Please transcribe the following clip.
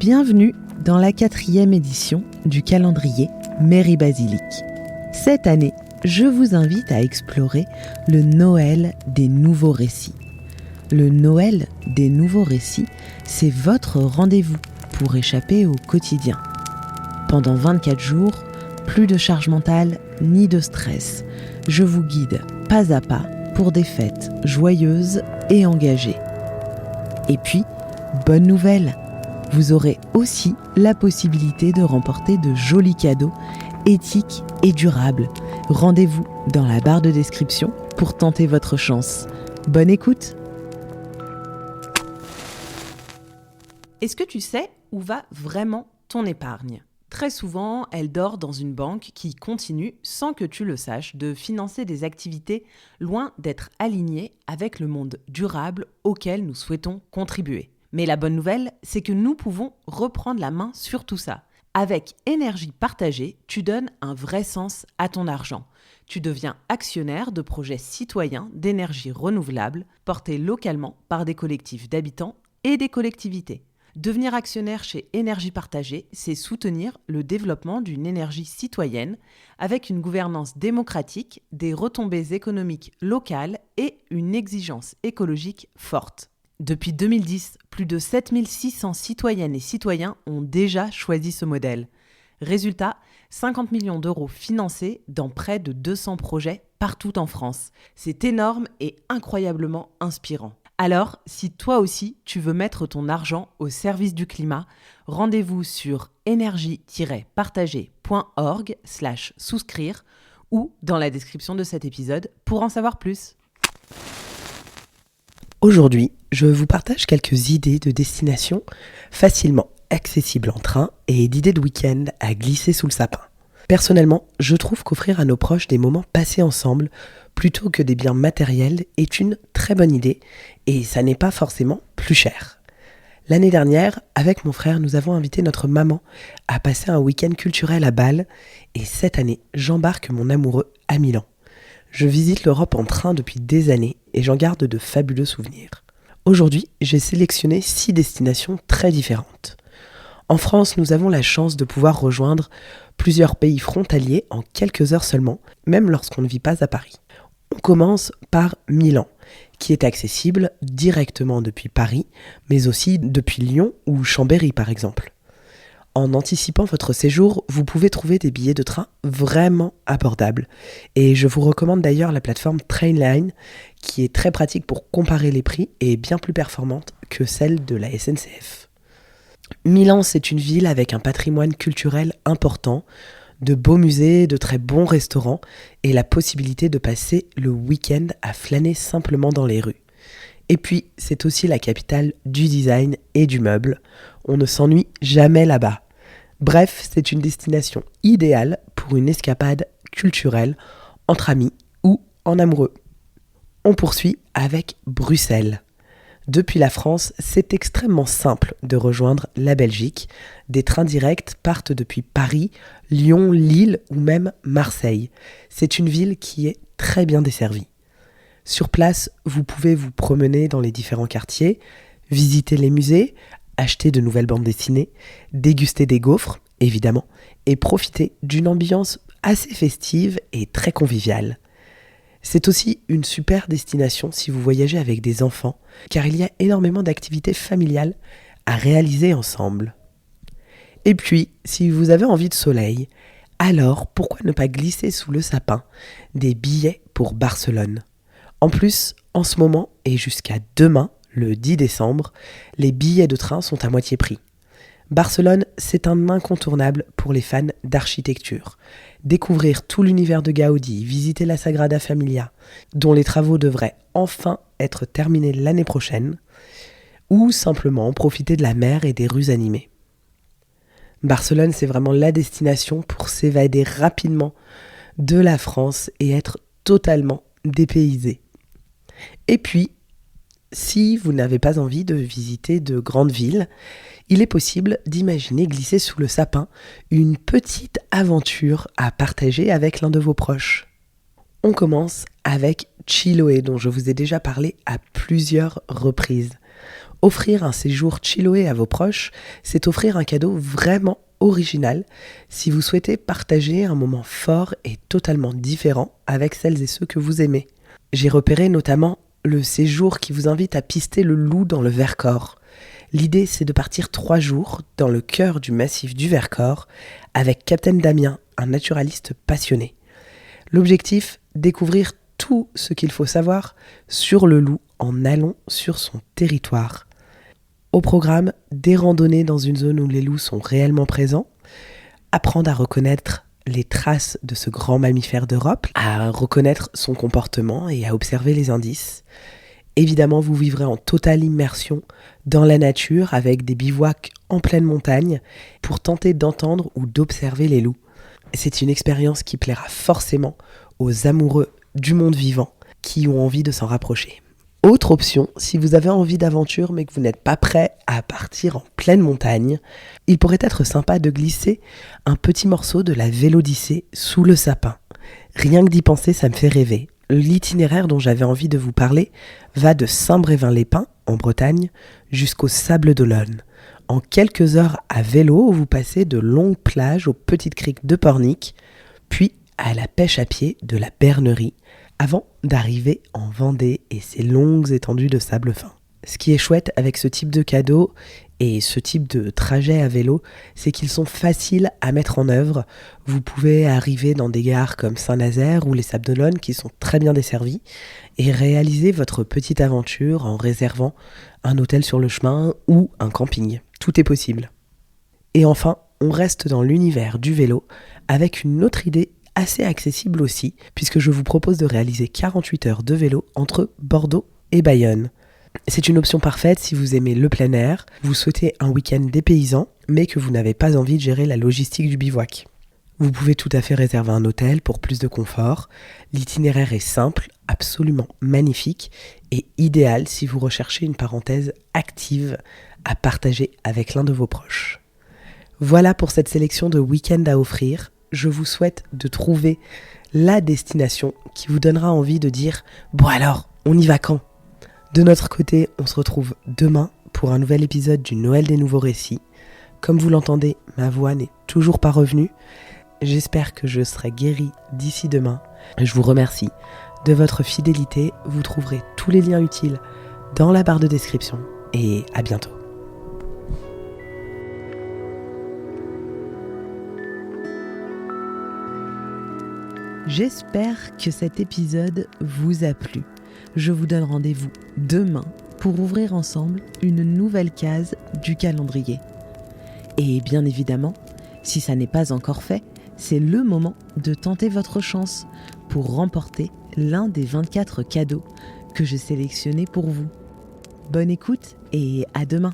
Bienvenue dans la 4e édition du calendrier Mairie Basilique. Cette année, je vous invite à explorer le Noël des nouveaux récits. Le Noël des nouveaux récits, c'est votre rendez-vous pour échapper au quotidien. Pendant 24 jours, plus de charge mentale ni de stress. Je vous guide pas à pas pour des fêtes joyeuses et engagées. Et puis, bonne nouvelle, vous aurez aussi la possibilité de remporter de jolis cadeaux éthiques et durables. Rendez-vous dans la barre de description pour tenter votre chance. Bonne écoute! Est-ce que tu sais où va vraiment ton épargne ? Très souvent, elle dort dans une banque qui continue, sans que tu le saches, de financer des activités loin d'être alignées avec le monde durable auquel nous souhaitons contribuer. Mais la bonne nouvelle, c'est que nous pouvons reprendre la main sur tout ça. Avec Énergie Partagée, tu donnes un vrai sens à ton argent. Tu deviens actionnaire de projets citoyens d'énergie renouvelable portés localement par des collectifs d'habitants et des collectivités. Devenir actionnaire chez Énergie Partagée, c'est soutenir le développement d'une énergie citoyenne avec une gouvernance démocratique, des retombées économiques locales et une exigence écologique forte. Depuis 2010, plus de 7600 citoyennes et citoyens ont déjà choisi ce modèle. Résultat, 50 millions d'euros financés dans près de 200 projets partout en France. C'est énorme et incroyablement inspirant. Alors, si toi aussi, tu veux mettre ton argent au service du climat, rendez-vous sur énergie-partagée.org/souscrire ou dans la description de cet épisode pour en savoir plus. Aujourd'hui, je vous partage quelques idées de destination facilement accessibles en train et d'idées de week-end à glisser sous le sapin. Personnellement, je trouve qu'offrir à nos proches des moments passés ensemble plutôt que des biens matériels est une très bonne idée et ça n'est pas forcément plus cher. L'année dernière, avec mon frère, nous avons invité notre maman à passer un week-end culturel à Bâle et cette année, j'embarque mon amoureux à Milan. Je visite l'Europe en train depuis des années et j'en garde de fabuleux souvenirs. Aujourd'hui, j'ai sélectionné 6 destinations très différentes. En France, nous avons la chance de pouvoir rejoindre plusieurs pays frontaliers en quelques heures seulement, même lorsqu'on ne vit pas à Paris. On commence par Milan, qui est accessible directement depuis Paris, mais aussi depuis Lyon ou Chambéry par exemple. En anticipant votre séjour, vous pouvez trouver des billets de train vraiment abordables. Et je vous recommande d'ailleurs la plateforme Trainline, qui est très pratique pour comparer les prix et bien plus performante que celle de la SNCF. Milan, c'est une ville avec un patrimoine culturel important, de beaux musées, de très bons restaurants et la possibilité de passer le week-end à flâner simplement dans les rues. Et puis, c'est aussi la capitale du design et du meuble. On ne s'ennuie jamais là-bas. Bref, c'est une destination idéale pour une escapade culturelle entre amis ou en amoureux. On poursuit avec Bruxelles. Depuis la France, c'est extrêmement simple de rejoindre la Belgique. Des trains directs partent depuis Paris, Lyon, Lille ou même Marseille. C'est une ville qui est très bien desservie. Sur place, vous pouvez vous promener dans les différents quartiers, visiter les musées, acheter de nouvelles bandes dessinées, déguster des gaufres, évidemment, et profiter d'une ambiance assez festive et très conviviale. C'est aussi une super destination si vous voyagez avec des enfants, car il y a énormément d'activités familiales à réaliser ensemble. Et puis, si vous avez envie de soleil, alors pourquoi ne pas glisser sous le sapin des billets pour Barcelone ? En plus, en ce moment et jusqu'à demain, le 10 décembre, les billets de train sont à moitié prix. Barcelone, c'est un incontournable pour les fans d'architecture. Découvrir tout l'univers de Gaudi, visiter la Sagrada Familia, dont les travaux devraient enfin être terminés l'année prochaine, ou simplement profiter de la mer et des rues animées. Barcelone, c'est vraiment la destination pour s'évader rapidement de la France et être totalement dépaysé. Et puis, si vous n'avez pas envie de visiter de grandes villes, il est possible d'imaginer glisser sous le sapin une petite aventure à partager avec l'un de vos proches. On commence avec Chiloé, dont je vous ai déjà parlé à plusieurs reprises. Offrir un séjour Chiloé à vos proches, c'est offrir un cadeau vraiment original si vous souhaitez partager un moment fort et totalement différent avec celles et ceux que vous aimez. J'ai repéré notamment le séjour qui vous invite à pister le loup dans le Vercors. L'idée, c'est de partir 3 jours dans le cœur du massif du Vercors avec Captain Damien, un naturaliste passionné. L'objectif, découvrir tout ce qu'il faut savoir sur le loup en allant sur son territoire. Au programme, des randonnées dans une zone où les loups sont réellement présents, apprendre à reconnaître les traces de ce grand mammifère d'Europe, à reconnaître son comportement et à observer les indices. Évidemment, vous vivrez en totale immersion dans la nature avec des bivouacs en pleine montagne pour tenter d'entendre ou d'observer les loups. C'est une expérience qui plaira forcément aux amoureux du monde vivant qui ont envie de s'en rapprocher. Autre option, si vous avez envie d'aventure mais que vous n'êtes pas prêt à partir en pleine montagne, il pourrait être sympa de glisser un petit morceau de la Vélodyssée sous le sapin. Rien que d'y penser, ça me fait rêver. L'itinéraire dont j'avais envie de vous parler va de Saint-Brévin-les-Pins, en Bretagne, jusqu'au Sable d'Olonne. En quelques heures à vélo, vous passez de longues plages aux petites criques de Pornic, puis à la pêche à pied de la Bernerie, avant d'arriver en Vendée et ses longues étendues de sable fin. Ce qui est chouette avec ce type de cadeau et ce type de trajet à vélo, c'est qu'ils sont faciles à mettre en œuvre. Vous pouvez arriver dans des gares comme Saint-Nazaire ou les Sables d'Olonne qui sont très bien desservis et réaliser votre petite aventure en réservant un hôtel sur le chemin ou un camping. Tout est possible. Et enfin, on reste dans l'univers du vélo avec une autre idée assez accessible aussi, puisque je vous propose de réaliser 48 heures de vélo entre Bordeaux et Bayonne. C'est une option parfaite si vous aimez le plein air, vous souhaitez un week-end dépaysant, mais que vous n'avez pas envie de gérer la logistique du bivouac. Vous pouvez tout à fait réserver un hôtel pour plus de confort. L'itinéraire est simple, absolument magnifique et idéal si vous recherchez une parenthèse active à partager avec l'un de vos proches. Voilà pour cette sélection de week-ends à offrir. Je vous souhaite de trouver la destination qui vous donnera envie de dire « Bon alors, on y va quand ?» De notre côté, on se retrouve demain pour un nouvel épisode du Noël des nouveaux récits. Comme vous l'entendez, ma voix n'est toujours pas revenue. J'espère que je serai guérie d'ici demain. Je vous remercie de votre fidélité. Vous trouverez tous les liens utiles dans la barre de description. Et à bientôt. J'espère que cet épisode vous a plu. Je vous donne rendez-vous demain pour ouvrir ensemble une nouvelle case du calendrier. Et bien évidemment, si ça n'est pas encore fait, c'est le moment de tenter votre chance pour remporter l'un des 24 cadeaux que j'ai sélectionnés pour vous. Bonne écoute et à demain!